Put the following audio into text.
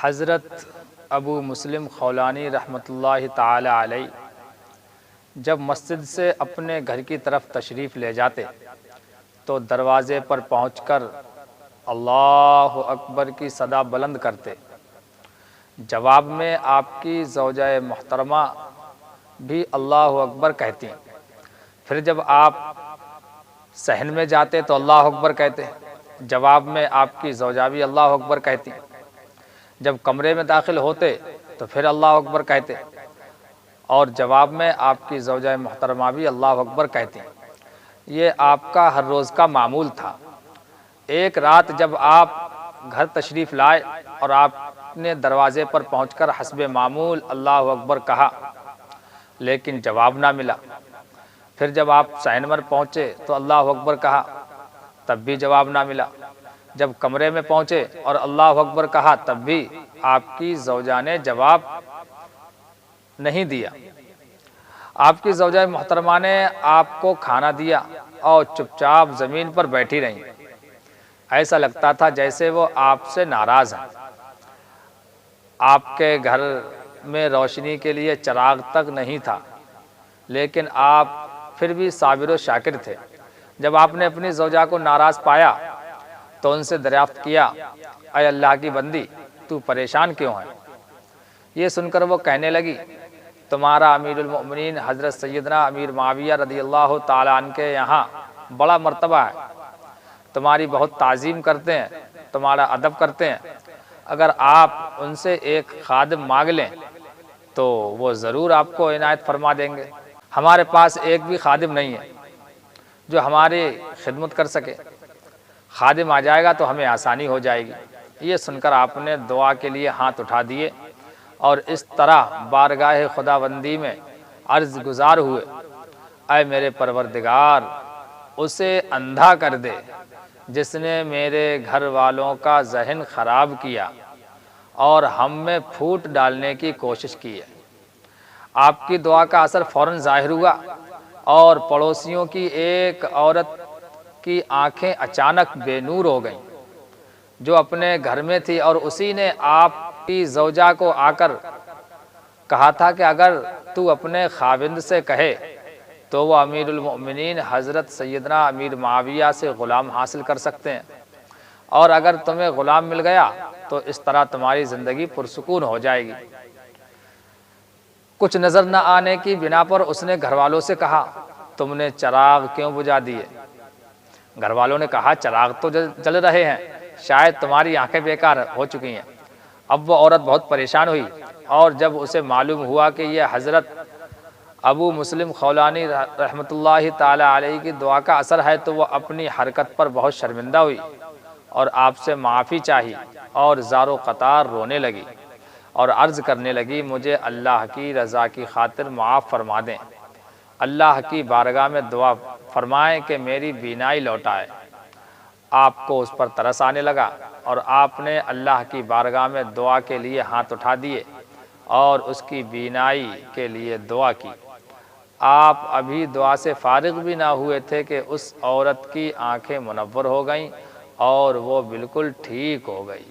حضرت ابو مسلم خولانی رحمۃ اللہ تعالی علیہ جب مسجد سے اپنے گھر کی طرف تشریف لے جاتے تو دروازے پر پہنچ کر اللہ اکبر کی صدا بلند کرتے۔ جواب میں آپ کی زوجہ محترمہ بھی اللہ اکبر کہتی۔ پھر جب آپ صحن میں جاتے تو اللہ اکبر کہتے۔ جواب میں آپ کی زوجہ بھی اللہ اکبر کہتی۔ جب کمرے میں داخل ہوتے تو پھر اللہ اکبر کہتے اور جواب میں آپ کی زوجہ محترمہ بھی اللہ اکبر کہتی۔ یہ آپ کا ہر روز کا معمول تھا۔ ایک رات جب آپ گھر تشریف لائے اور آپ نے دروازے پر پہنچ کر حسب معمول اللہ اکبر کہا لیکن جواب نہ ملا۔ پھر جب آپ صحن پر پہنچے تو اللہ اکبر کہا، تب بھی جواب نہ ملا۔ جب کمرے میں پہنچے اور اللہ اکبر کہا تب بھی آپ کی زوجہ نے جواب نہیں دیا۔ آپ کی زوجہ محترمہ نے آپ کو کھانا دیا اور چپ چاپ زمین پر بیٹھی رہیں۔ ایسا لگتا تھا جیسے وہ آپ سے ناراض ہیں۔ آپ کے گھر میں روشنی کے لیے چراغ تک نہیں تھا، لیکن آپ پھر بھی صابر و شاکر تھے۔ جب آپ نے اپنی زوجہ کو ناراض پایا تو ان سے دریافت کیا، اے اللہ کی بندی، تو پریشان کیوں ہے؟ یہ سن کر وہ کہنے لگی، تمہارا امیر المؤمنین حضرت سیدنا امیر معاویہ رضی اللہ تعالیٰ عنہ کے یہاں بڑا مرتبہ ہے، تمہاری بہت تعظیم کرتے ہیں، تمہارا ادب کرتے ہیں۔ اگر آپ ان سے ایک خادم مانگ لیں تو وہ ضرور آپ کو عنایت فرما دیں گے۔ ہمارے پاس ایک بھی خادم نہیں ہے جو ہماری خدمت کر سکے، خادم آ جائے گا تو ہمیں آسانی ہو جائے گی۔ یہ سن کر آپ نے دعا کے لیے ہاتھ اٹھا دیے اور اس طرح بارگاہ خداوندی میں عرض گزار ہوئے، اے میرے پروردگار، اسے اندھا کر دے جس نے میرے گھر والوں کا ذہن خراب کیا اور ہم میں پھوٹ ڈالنے کی کوشش کی ہے۔ آپ کی دعا کا اثر فوراً ظاہر ہوا اور پڑوسیوں کی ایک عورت کی آنکھیں اچانک بے نور ہو گئیں جو اپنے گھر میں تھی، اور اسی نے آپ کی زوجہ کو آ کر کہا تھا کہ اگر تو اپنے خاوند سے کہے تو وہ امیر المؤمنین حضرت سیدنا امیر معاویہ سے غلام حاصل کر سکتے ہیں، اور اگر تمہیں غلام مل گیا تو اس طرح تمہاری زندگی پرسکون ہو جائے گی۔ کچھ نظر نہ آنے کی بنا پر اس نے گھر والوں سے کہا، تم نے چراغ کیوں بجھا دیے؟ گھر والوں نے کہا، چراغ تو جل رہے ہیں، شاید تمہاری آنکھیں بیکار ہو چکی ہیں۔ اب وہ عورت بہت پریشان ہوئی، اور جب اسے معلوم ہوا کہ یہ حضرت ابو مسلم خولانی رحمۃ اللہ تعالی علیہ کی دعا کا اثر ہے تو وہ اپنی حرکت پر بہت شرمندہ ہوئی اور آپ سے معافی چاہی اور زار و قطار رونے لگی اور عرض کرنے لگی، مجھے اللہ کی رضا کی خاطر معاف فرما دیں، اللہ کی بارگاہ میں دعا فرمائیں کہ میری بینائی لوٹائے۔ آپ کو اس پر ترس آنے لگا اور آپ نے اللہ کی بارگاہ میں دعا کے لیے ہاتھ اٹھا دیے اور اس کی بینائی کے لیے دعا کی۔ آپ ابھی دعا سے فارغ بھی نہ ہوئے تھے کہ اس عورت کی آنکھیں منور ہو گئیں اور وہ بالکل ٹھیک ہو گئی۔